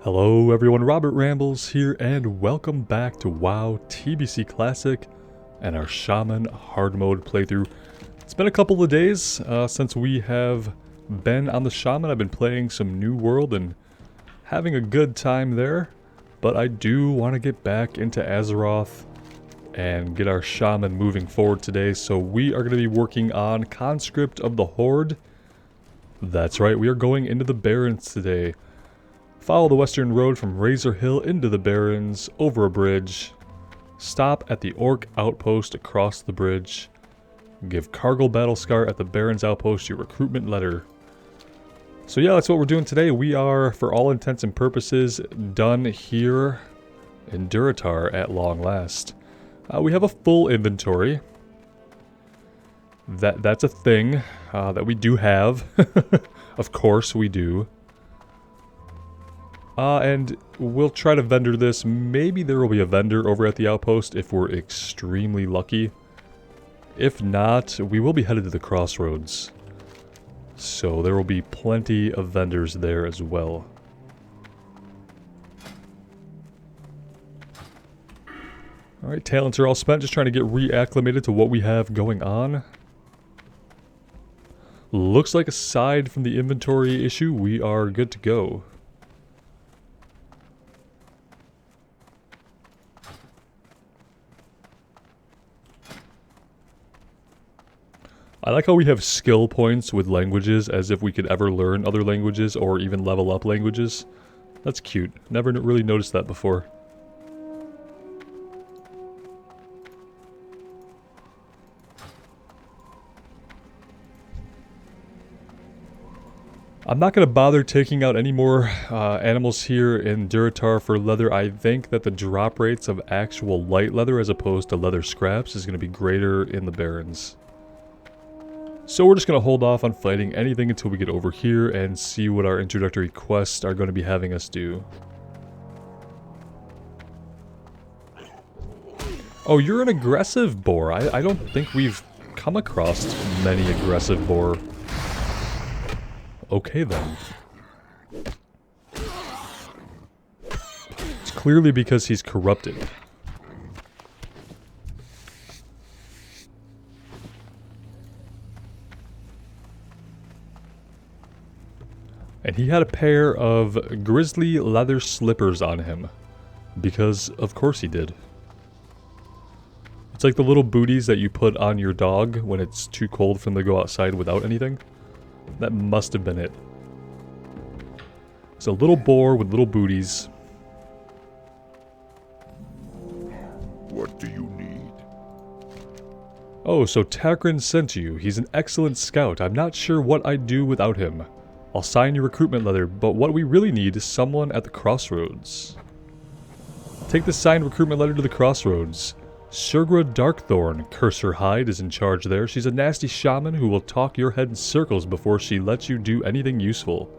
Hello everyone, Robert Rambles here, and welcome back to WoW TBC Classic and our Shaman Hardmode playthrough. It's been a couple of days since we have been on the Shaman. I've been playing some New World and having a good time there, but I do want to get back into Azeroth and get our Shaman moving forward today. So we are going to be working on Conscript of the Horde. That's right, we are going into the Barrens today. Follow the western road from Razor Hill into the Barrens, over a bridge. Stop at the Orc outpost across the bridge. Give Cargill Battlescar at the Barrens outpost your recruitment letter. So yeah, that's what we're doing today. We are, for all intents and purposes, done here in Durotar at long last. We have a full inventory. That's a thing that we do have. Of course we do. And we'll try to vendor this. Maybe there will be a vendor over at the outpost if we're extremely lucky. If not, we will be headed to the crossroads. So there will be plenty of vendors there as well. Alright, talents are all spent. Just trying to get reacclimated to what we have going on. Looks like aside from the inventory issue, we are good to go. I like how we have skill points with languages, as if we could ever learn other languages or even level up languages. That's cute. Never really noticed that before. I'm not going to bother taking out any more animals here in Durotar for leather. I think that the drop rates of actual light leather as opposed to leather scraps is going to be greater in the Barrens. So we're just going to hold off on fighting anything until we get over here and see what our introductory quests are going to be having us do. Oh, you're an aggressive boar. I don't think we've come across many aggressive boar. Okay then. It's clearly because he's corrupted. And he had a pair of grizzly leather slippers on him. Because, of course he did. It's like the little booties that you put on your dog when it's too cold for them to go outside without anything. That must have been it. It's a little boar with little booties. What do you need? Oh, so Takrin sent you. He's an excellent scout. I'm not sure what I'd do without him. I'll sign your recruitment letter, but what we really need is someone at the crossroads. Take the signed recruitment letter to the crossroads. Surgra Darkthorn, curse her hide, is in charge there. She's a nasty shaman who will talk your head in circles before she lets you do anything useful.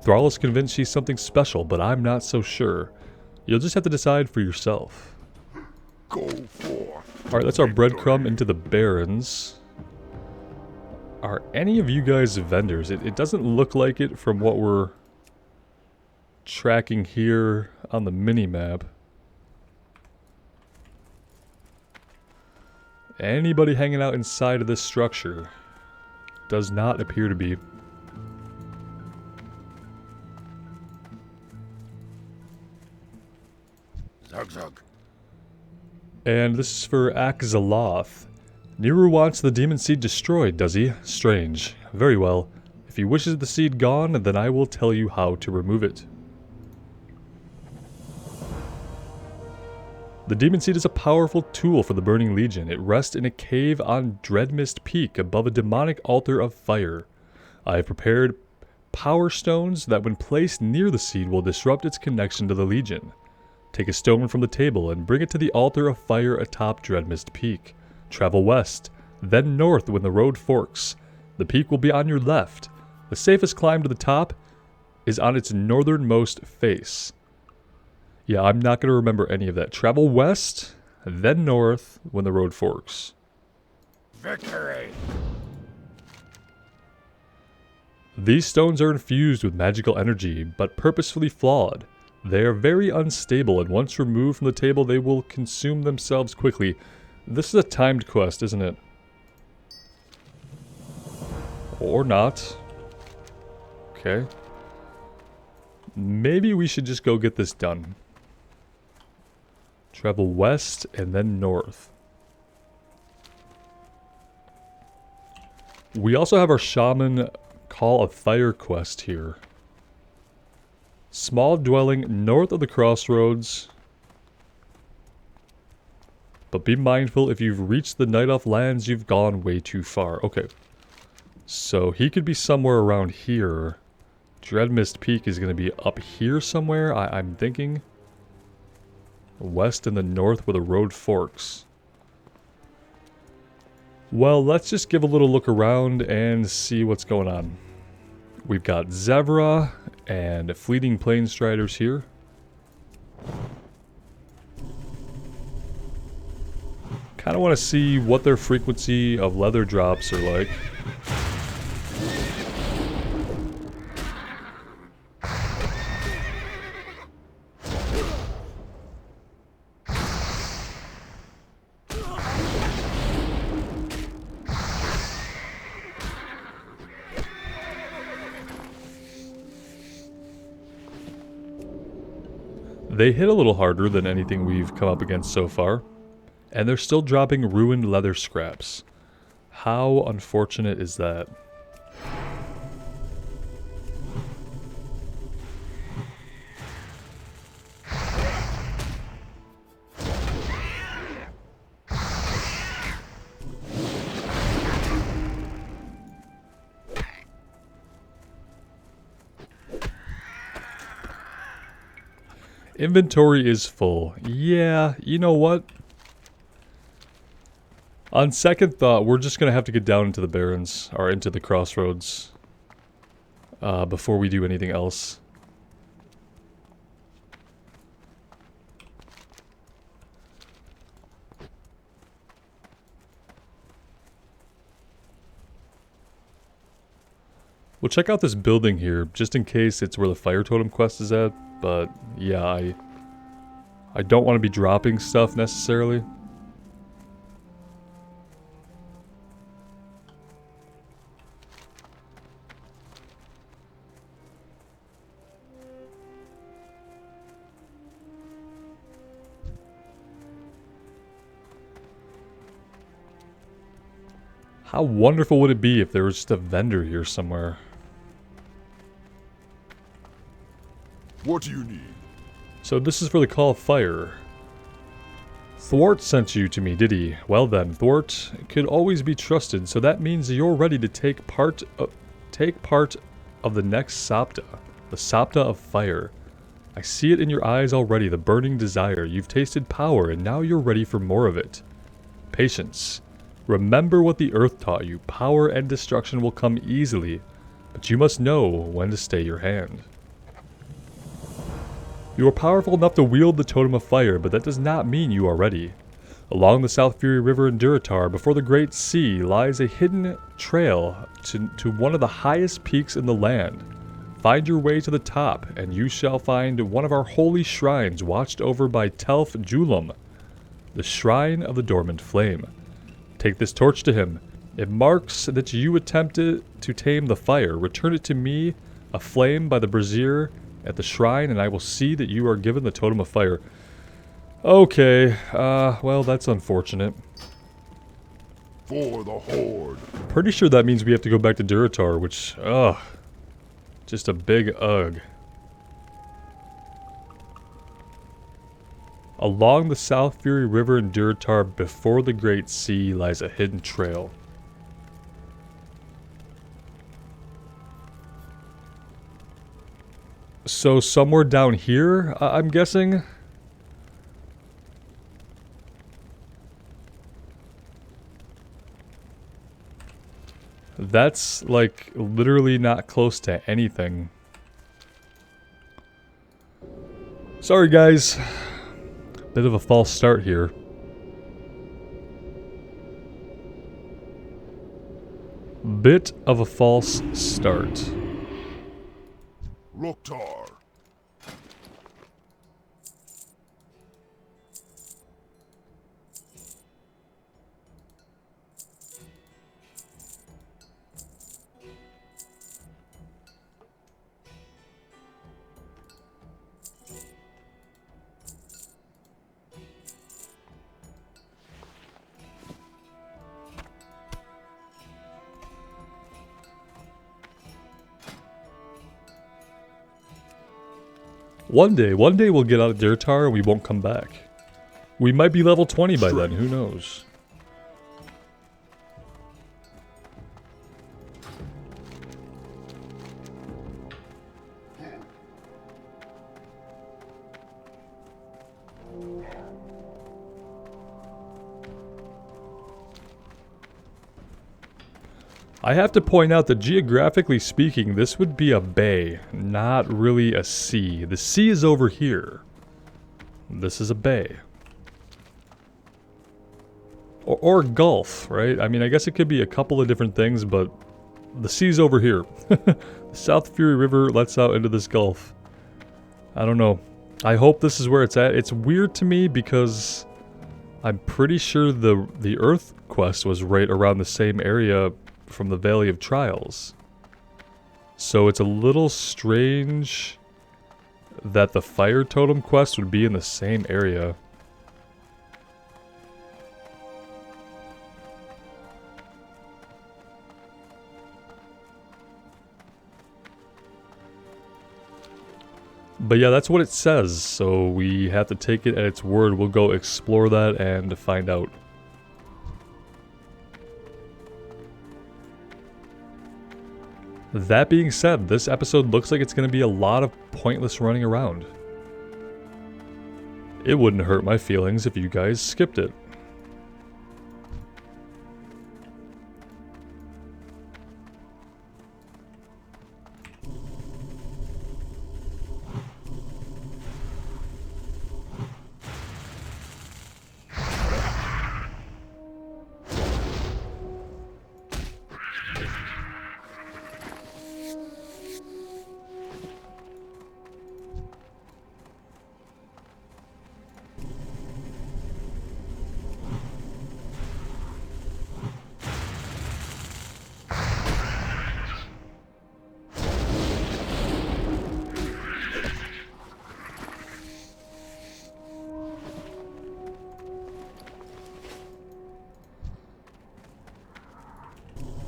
Thrall is convinced she's something special, but I'm not so sure. You'll just have to decide for yourself. Go for. Alright, that's our breadcrumb into the Barrens. Are any of you guys vendors? It doesn't look like it from what we're tracking here on the mini-map. Anybody hanging out inside of this structure? Does not appear to be. Zug zug. And this is for Akzaloth. Niru wants the demon seed destroyed, does he? Strange. Very well. If he wishes the seed gone, then I will tell you how to remove it. The demon seed is a powerful tool for the Burning Legion. It rests in a cave on Dreadmist Peak above a demonic altar of fire. I have prepared power stones that when placed near the seed will disrupt its connection to the Legion. Take a stone from the table and bring it to the altar of fire atop Dreadmist Peak. Travel west, then north when the road forks. The peak will be on your left. The safest climb to the top is on its northernmost face. Yeah, I'm not going to remember any of that. Travel west, then north when the road forks. Victory! These stones are infused with magical energy, but purposefully flawed. They are very unstable, and once removed from the table, they will consume themselves quickly. This is a timed quest, isn't it? Or not. Okay. Maybe we should just go get this done. Travel west and then north. We also have our Shaman Call of Fire quest here. Small dwelling north of the crossroads. But be mindful, if you've reached the Night Elf lands, you've gone way too far. Okay. So he could be somewhere around here. Dreadmist Peak is going to be up here somewhere, I'm thinking. West and the north where the road forks. Well, let's just give a little look around and see what's going on. We've got Zevra and Fleeting Plainstriders here. Kind of want to see what their frequency of leather drops are like. They hit a little harder than anything we've come up against so far, and they're still dropping ruined leather scraps. How unfortunate is that? Inventory is full. Yeah, you know what? On second thought, we're just going to have to get down into the Barrens, or into the Crossroads, before we do anything else. We'll check out this building here, just in case it's where the Fire Totem quest is at. But yeah, I don't want to be dropping stuff necessarily. How wonderful would it be if there was just a vendor here somewhere? What do you need? So this is for the Call of Fire. Thwart sent you to me, did he? Well then, Thwart could always be trusted, so that means you're ready to take part of the next Sapta, the Sapta of Fire. I see it in your eyes already, the burning desire. You've tasted power, and now you're ready for more of it. Patience. Remember what the earth taught you. Power and destruction will come easily, but you must know when to stay your hand. You are powerful enough to wield the Totem of Fire, but that does not mean you are ready. Along the South Fury River in Durotar, before the Great Sea, lies a hidden trail to one of the highest peaks in the land. Find your way to the top, and you shall find one of our holy shrines watched over by Telf Julum, the Shrine of the Dormant Flame. Take this torch to him. It marks that you attempted to tame the fire. Return it to me, aflame by the brazier at the shrine, and I will see that you are given the Totem of Fire. Okay, well, that's unfortunate. For the Horde. Pretty sure that means we have to go back to Durotar, which, ugh, just a big ugh. Along the South Fury River in Durotar, before the Great Sea, lies a hidden trail. So somewhere down here, I'm guessing? That's, like, literally not close to anything. Sorry, guys. Bit of a false start here. Bit of a false start. Loktar. One day we'll get out of Dirtar and we won't come back. We might be level 20 by then, who knows? I have to point out that geographically speaking, this would be a bay, not really a sea. The sea is over here. This is a bay. Or a gulf, right? I mean, I guess it could be a couple of different things, but the sea's over here. The South Fury River lets out into this gulf. I don't know. I hope this is where it's at. It's weird to me because I'm pretty sure the Earth quest was right around the same area from the Valley of Trials. So it's a little strange that the Fire Totem quest would be in the same area. But yeah, that's what it says, so we have to take it at its word. We'll go explore that and find out. That being said, this episode looks like it's going to be a lot of pointless running around. It wouldn't hurt my feelings if you guys skipped it.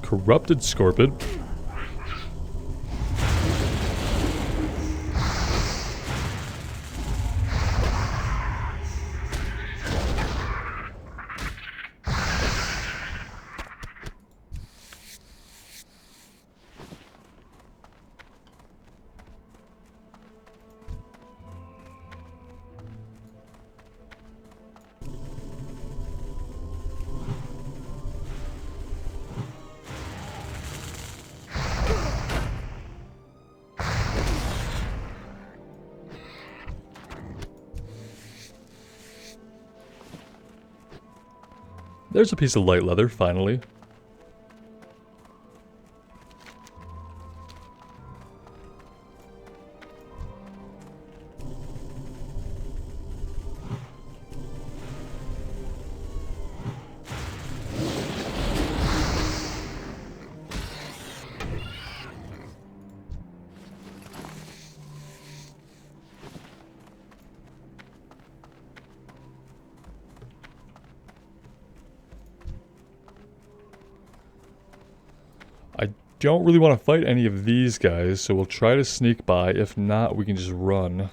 Corrupted Scorpion. There's a piece of light leather, finally. Don't really want to fight any of these guys, so we'll try to sneak by. If not, we can just run.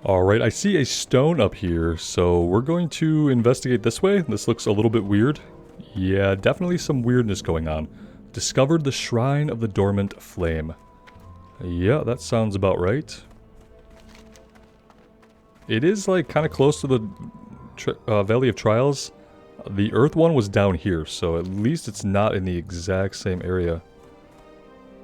Alright, I see a stone up here, so we're going to investigate this way. This looks a little bit weird. Yeah, definitely some weirdness going on. Discovered the Shrine of the Dormant Flame. Yeah, that sounds about right. It is like kind of close to the Valley of Trials. The Earth one was down here, so at least it's not in the exact same area.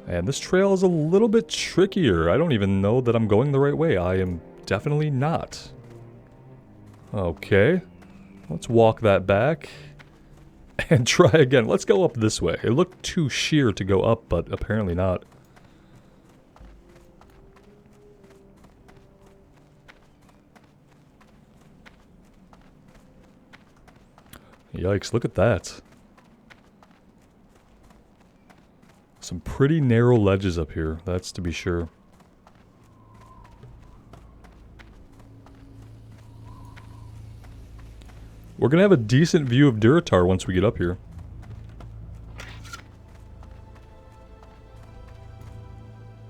And this trail is a little bit trickier. I don't even know that I'm going the right way. I am definitely not. Okay. Let's walk that back. And try again. Let's go up this way. It looked too sheer to go up, but apparently not. Yikes, look at that. Some pretty narrow ledges up here, that's to be sure. We're gonna have a decent view of Durotar once we get up here.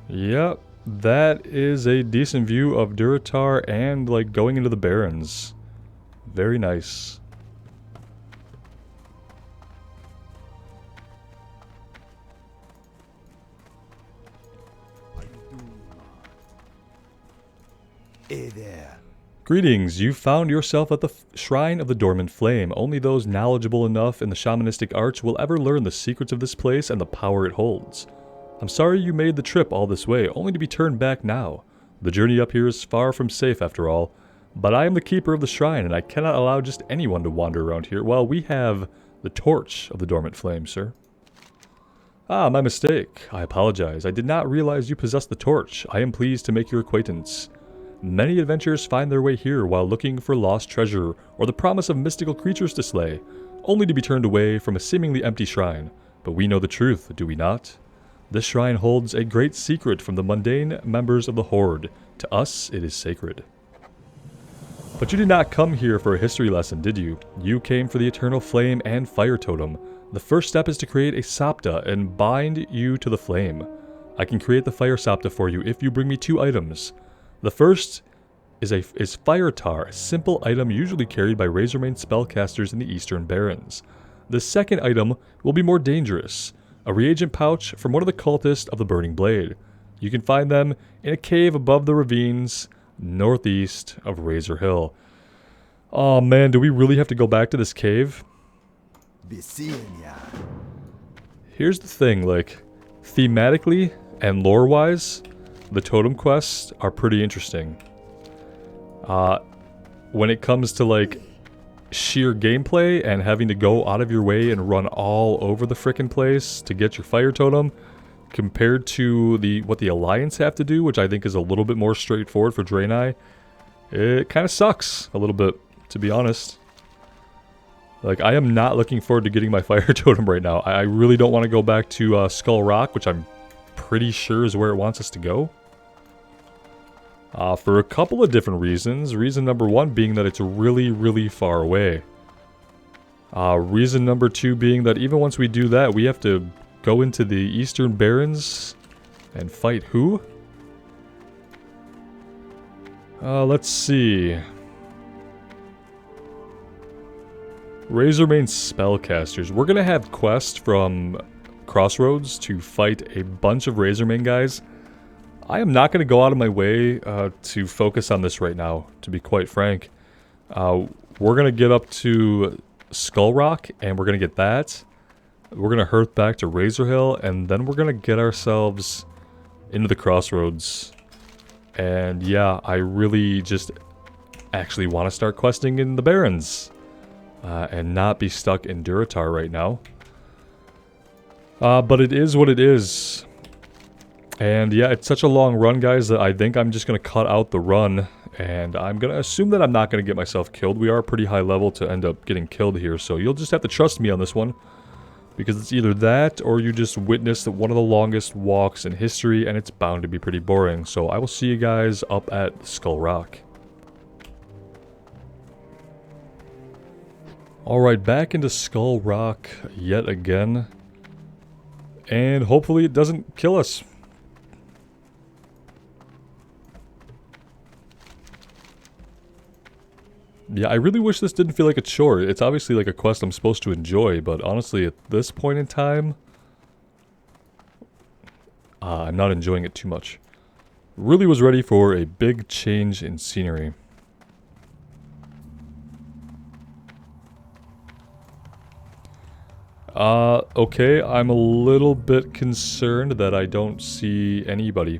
Yep, that is a decent view of Durotar and like going into the Barrens. Very nice. Hey there. Greetings, you found yourself at the Shrine of the Dormant Flame. Only those knowledgeable enough in the shamanistic arts will ever learn the secrets of this place and the power it holds. I'm sorry you made the trip all this way, only to be turned back now. The journey up here is far from safe after all, but I am the keeper of the shrine and I cannot allow just anyone to wander around here. Well, we have the torch of the Dormant Flame, sir. Ah, my mistake. I apologize. I did not realize you possessed the torch. I am pleased to make your acquaintance. Many adventurers find their way here while looking for lost treasure or the promise of mystical creatures to slay, only to be turned away from a seemingly empty shrine. But we know the truth, do we not? This shrine holds a great secret from the mundane members of the Horde. To us, it is sacred. But you did not come here for a history lesson, did you? You came for the eternal flame and fire totem. The first step is to create a sapta and bind you to the flame. I can create the fire sapta for you if you bring me 2 items. The first is fire tar, a simple item usually carried by Razormane spellcasters in the Eastern Barrens. The second item will be more dangerous, a reagent pouch from one of the cultists of the Burning Blade. You can find them in a cave above the ravines, northeast of Razor Hill. Oh man, do we really have to go back to this cave? Be seeing ya. Here's the thing, like, thematically and lore-wise, the totem quests are pretty interesting. When it comes to like sheer gameplay and having to go out of your way and run all over the frickin' place to get your fire totem, compared to what the Alliance have to do, which I think is a little bit more straightforward for Draenei, it kind of sucks a little bit, to be honest. Like, I am not looking forward to getting my fire totem right now. I really don't want to go back to Skull Rock, which I'm pretty sure is where it wants us to go. For a couple of different reasons. Reason number 1 being that it's really, really far away. Reason number 2 being that even once we do that, we have to go into the Eastern Barrens and fight who? Let's see. Razormane spellcasters. We're gonna have quests from Crossroads to fight a bunch of Razormane guys. I am not going to go out of my way to focus on this right now, to be quite frank. We're going to get up to Skull Rock, and we're going to get that. We're going to hearth back to Razor Hill, and then we're going to get ourselves into the Crossroads. And yeah, I really just actually want to start questing in the Barrens. And not be stuck in Durotar right now. But it is what it is. And yeah, it's such a long run, guys, that I think I'm just going to cut out the run. And I'm going to assume that I'm not going to get myself killed. We are pretty high level to end up getting killed here. So you'll just have to trust me on this one. Because it's either that or you just witnessed one of the longest walks in history. And it's bound to be pretty boring. So I will see you guys up at Skull Rock. Alright, back into Skull Rock yet again. And hopefully it doesn't kill us. Yeah, I really wish this didn't feel like a chore. It's obviously like a quest I'm supposed to enjoy, but honestly, at this point in time, I'm not enjoying it too much. Really was ready for a big change in scenery. Okay, I'm a little bit concerned that I don't see anybody.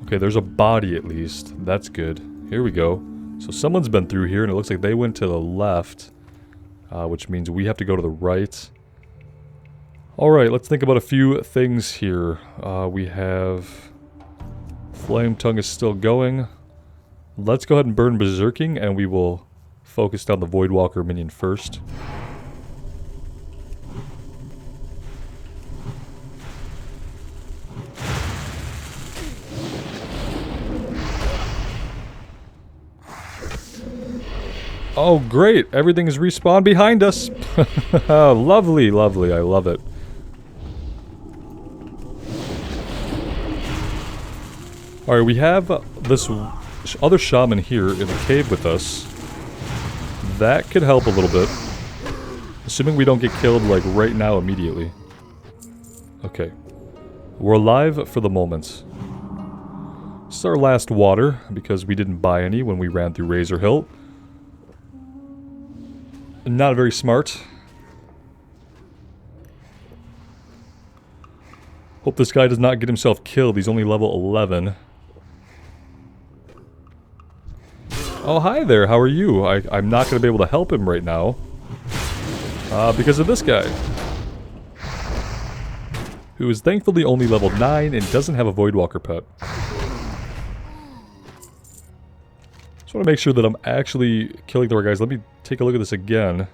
Okay, there's a body at least. That's good. Here we go. So someone's been through here, and it looks like they went to the left. Which means we have to go to the right. Alright, let's think about a few things here. We have... Flame Tongue is still going. Let's go ahead and burn Berserking, and we will focused on the Voidwalker minion first. Oh, great! Everything is respawned behind us! Lovely, lovely, I love it. Alright, we have this other shaman here in the cave with us. That could help a little bit. Assuming we don't get killed, like, right now immediately. Okay. We're alive for the moment. This is our last water, because we didn't buy any when we ran through Razor Hill. Not very smart. Hope this guy does not get himself killed. He's only level 11. Oh, hi there. How are you? I'm not going to be able to help him right now. Because of this guy. Who is thankfully only level 9 and doesn't have a Voidwalker pet. Just want to make sure that I'm actually killing the right guys. Let me take a look at this again.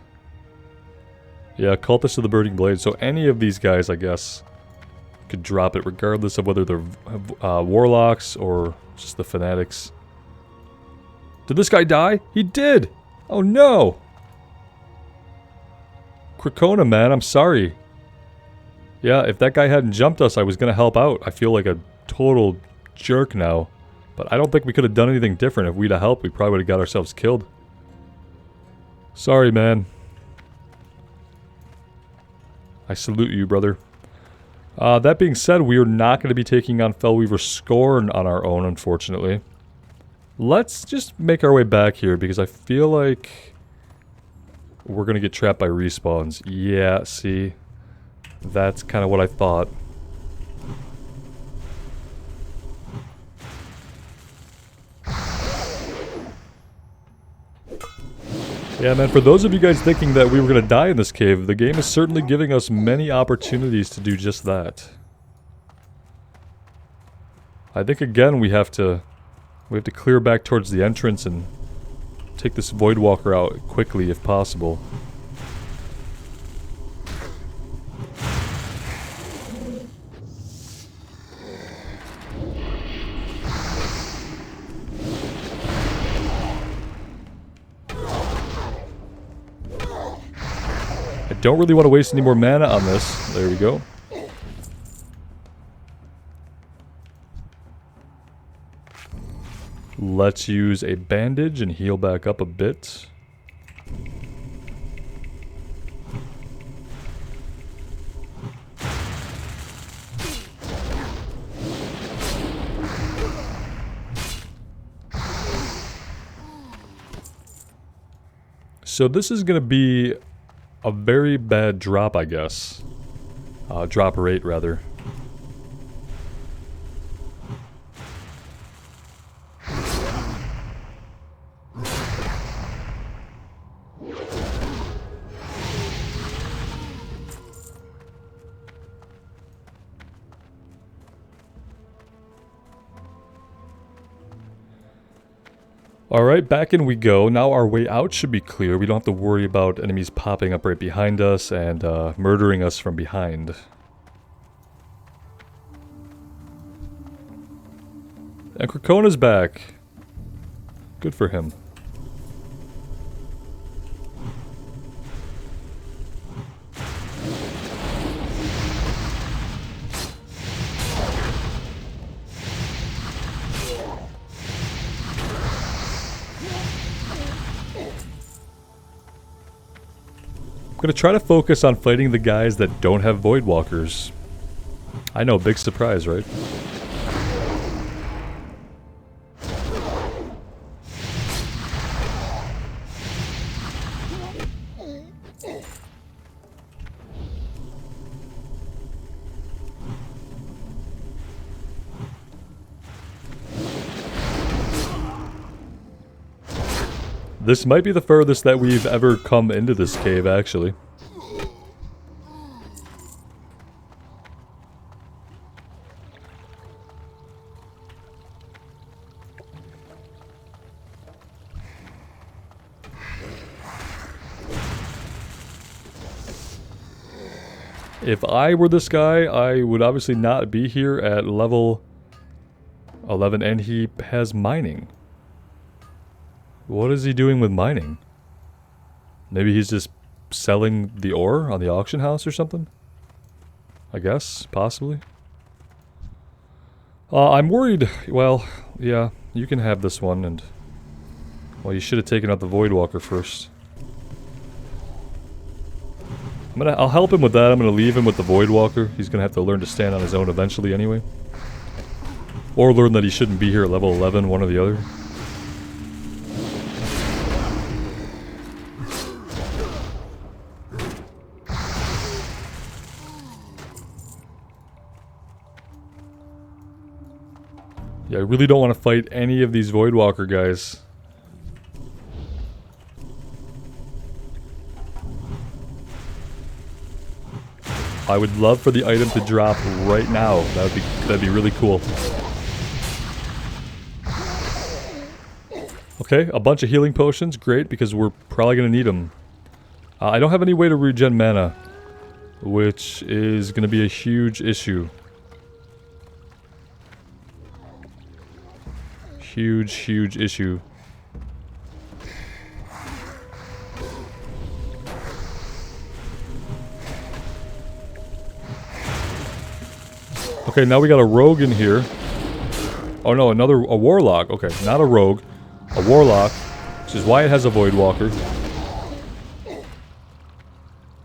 Yeah, Cultist of the Burning Blade. So any of these guys, I guess, could drop it, regardless of whether they're Warlocks or just the Fanatics. Did this guy die? He did! Oh no! Cracona, man, I'm sorry. Yeah, if that guy hadn't jumped us, I was gonna help out. I feel like a total jerk now. But I don't think we could have done anything different. If we'd have helped, we probably would have got ourselves killed. Sorry, man. I salute you, brother. That being said, we are not going to be taking on Fellweaver Scorn on our own, unfortunately. Let's just make our way back here, because I feel like we're going to get trapped by respawns. Yeah, see? That's kind of what I thought. Yeah, man, for those of you guys thinking that we were going to die in this cave, the game is certainly giving us many opportunities to do just that. I think, again, we have to clear back towards the entrance and take this Voidwalker out quickly if possible. Don't really want to waste any more mana on this. There we go. Let's use a bandage and heal back up a bit. So this is going to be a very bad drop, I guess. Drop rate, rather. Alright, back in we go. Now our way out should be clear. We don't have to worry about enemies popping up right behind us and murdering us from behind. And Krakona's back. Good for him. I'm gonna try to focus on fighting the guys that don't have Voidwalkers. I know, big surprise, right? This might be the furthest that we've ever come into this cave, actually. If I were this guy, I would obviously not be here at level 11, and he has mining. What is he doing with mining? Maybe he's just selling the ore on the auction house or something? I guess, possibly. I'm worried. Well, yeah, you can have this one, and... Well, you should have taken out the Voidwalker first. I'll help him with that. I'm gonna leave him with the Voidwalker. He's gonna have to learn to stand on his own eventually anyway. Or learn that he shouldn't be here at level 11, one or the other. Yeah, I really don't want to fight any of these Voidwalker guys. I would love for the item to drop right now. That'd be really cool. Okay, a bunch of healing potions, great, because we're probably gonna need them. I don't have any way to regen mana, which is gonna be a huge issue. Huge issue. Okay, now we got a rogue in here. Oh no, a warlock. Okay, not a rogue. A warlock, which is why it has a Voidwalker.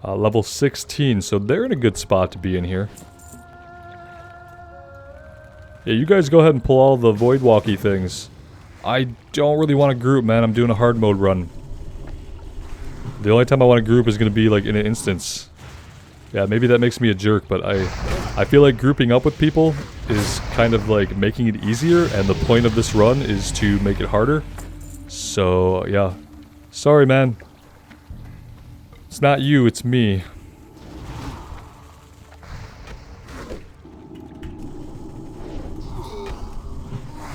Level 16, so they're in a good spot to be in here. Yeah, you guys go ahead and pull all the Voidwalky things. I don't really want to group, man. I'm doing a hard mode run. The only time I want to group is going to be like in an instance. Yeah, maybe that makes me a jerk, but I feel like grouping up with people is kind of like making it easier, and the point of this run is to make it harder. So, yeah. Sorry, man. It's not you, it's me.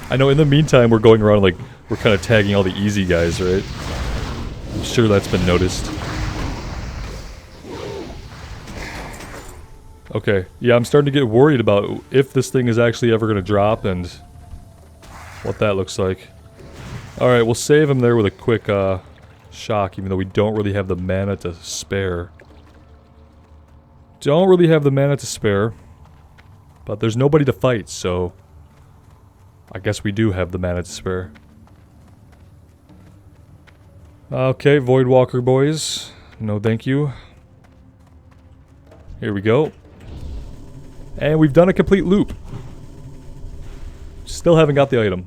I know in the meantime we're going around like, we're kind of tagging all the easy guys, right? I'm sure that's been noticed. Okay, yeah, I'm starting to get worried about if this thing is actually ever going to drop and what that looks like. Alright, we'll save him there with a quick shock, even though we don't really have the mana to spare. Don't really have the mana to spare, but there's nobody to fight, so I guess we do have the mana to spare. Okay, Voidwalker boys. No thank you. Here we go. And we've done a complete loop. Still haven't got the item.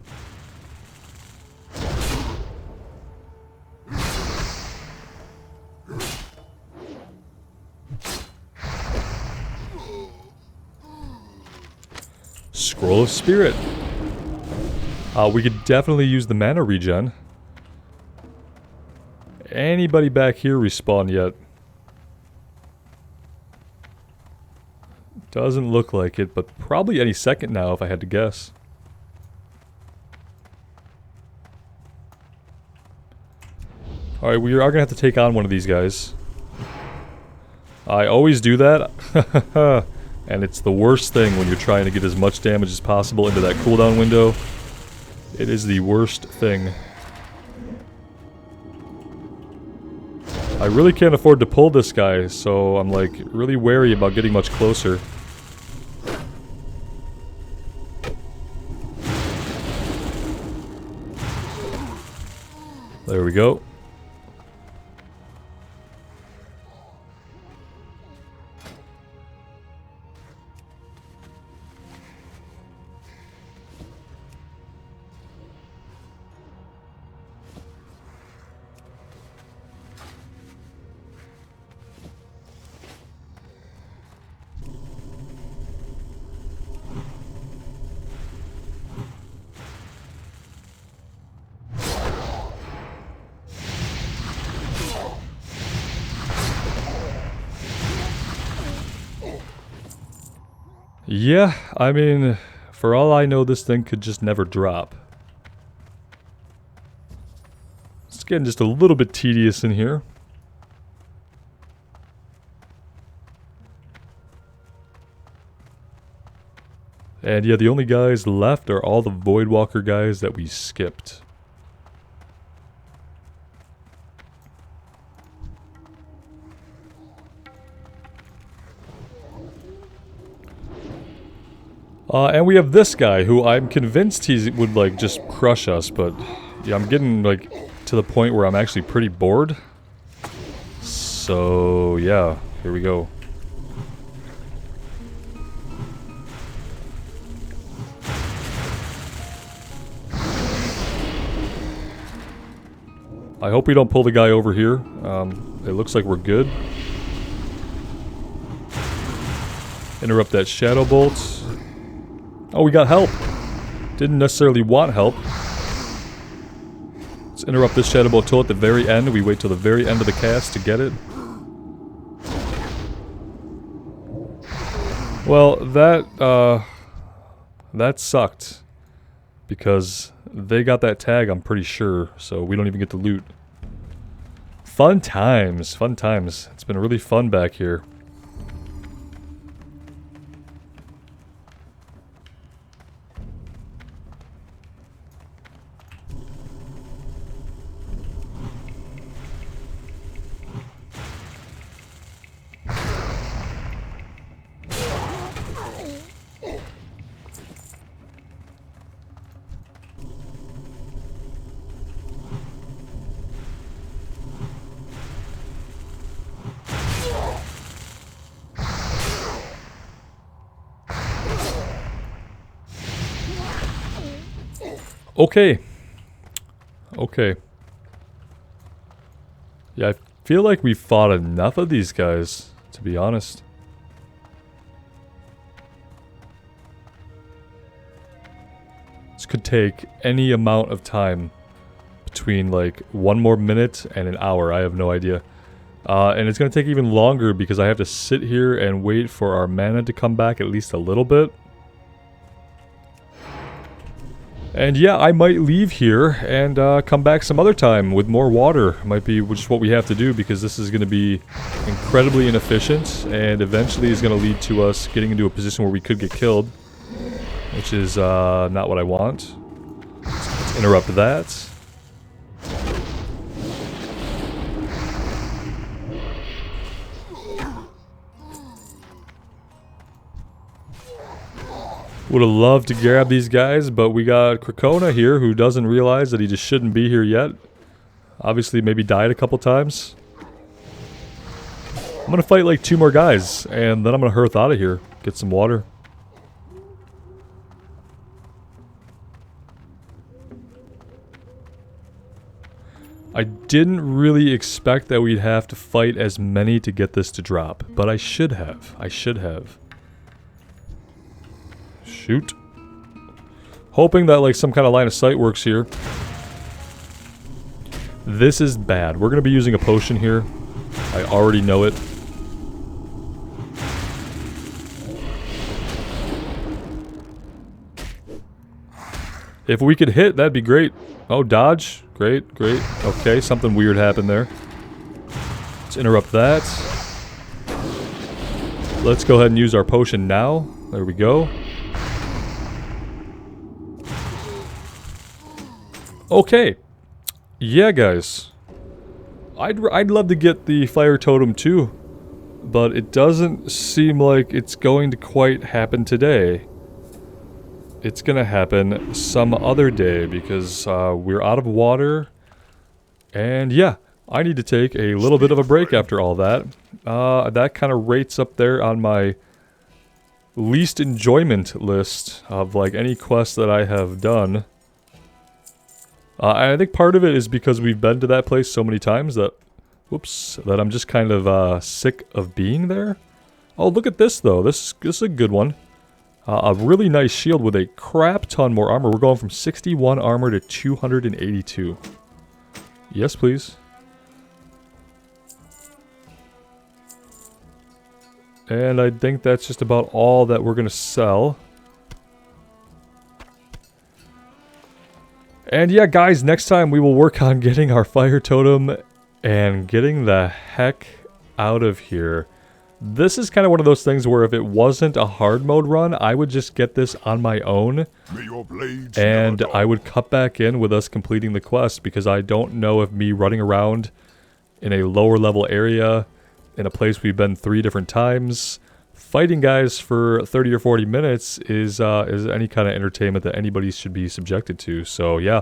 Scroll of Spirit. We could definitely use the mana regen. Anybody back here respawn yet? Doesn't look like it, but probably any second now if I had to guess. Alright, we are going to have to take on one of these guys. I always do that. And it's the worst thing when you're trying to get as much damage as possible into that cooldown window. It is the worst thing. I really can't afford to pull this guy, so I'm like really wary about getting much closer. There we go. Yeah, I mean, for all I know, this thing could just never drop. It's getting just a little bit tedious in here. And yeah, the only guys left are all the Voidwalker guys that we skipped. And we have this guy who I'm convinced he would like just crush us, but yeah, I'm getting like to the point where I'm actually pretty bored. So yeah, here we go. I hope we don't pull the guy over here. It looks like we're good. Interrupt that shadow bolt. Oh, we got help. Didn't necessarily want help. Let's interrupt this shadow bolt tool at the very end. We wait till the very end of the cast to get it. Well, that sucked. Because they got that tag, I'm pretty sure, so we don't even get the loot. Fun times, fun times. It's been really fun back here. Okay. Okay. Yeah, I feel like we fought enough of these guys, to be honest. This could take any amount of time between like 1 more minute and an hour. I have no idea. And it's going to take even longer because I have to sit here and wait for our mana to come back at least a little bit. And yeah, I might leave here and come back some other time with more water. Might be just what we have to do because this is going to be incredibly inefficient and eventually is going to lead to us getting into a position where we could get killed. Which is not what I want. Let's interrupt that. Would have loved to grab these guys, but we got Krakona here who doesn't realize that he just shouldn't be here yet. Obviously maybe died a couple times. I'm gonna fight like 2 more guys, and then I'm gonna hearth out of here. Get some water. I didn't really expect that we'd have to fight as many to get this to drop, but I should have. I should have. Shoot. Hoping that like some kind of line of sight works here. This is bad. We're going to be using a potion here. I already know it. If we could hit, that'd be great. Oh, dodge. Great, great. Okay, something weird happened there. Let's interrupt that. Let's go ahead and use our potion now. There we go. Okay. Yeah, guys. I'd love to get the fire totem too, but it doesn't seem like it's going to quite happen today. It's gonna happen some other day because we're out of water. And yeah, I need to take a little bit of a break after all that. That kind of rates up there on my least enjoyment list of like any quest that I have done. And I think part of it is because we've been to that place so many times that, whoops, that I'm just kind of sick of being there. Oh, look at this though. This is a good one. A really nice shield with a crap ton more armor. We're going from 61 armor to 282. Yes, please. And I think that's just about all that we're going to sell. And yeah, guys, next time we will work on getting our fire totem and getting the heck out of here. This is kind of one of those things where if it wasn't a hard mode run, I would just get this on my own. May your blades And never I dull. would cut back in with us completing the quest, because I don't know if me running around in a lower level area in a place we've been 3 different times, fighting guys for 30 or 40 minutes is any kind of entertainment that anybody should be subjected to. So yeah,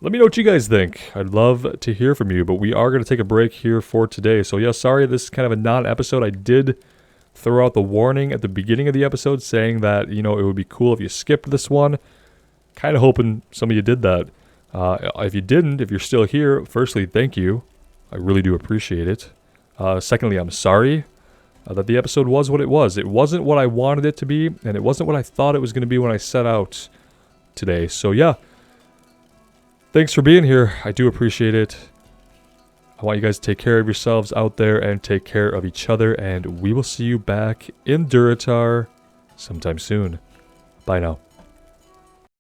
let me know what you guys think. I'd love to hear from you, but we are going to take a break here for today. So yeah, sorry this is kind of a non-episode. I did throw out the warning at the beginning of the episode saying that, you know, it would be cool if you skipped this one. Kind of hoping some of you did that. If you didn't, if you're still here, firstly, thank you. I really do appreciate it. Secondly, I'm sorry that the episode was what it was. It wasn't what I wanted it to be, and it wasn't what I thought it was going to be when I set out today. So yeah, thanks for being here. I do appreciate it. I want you guys to take care of yourselves out there and take care of each other, and we will see you back in Durotar sometime soon. Bye now.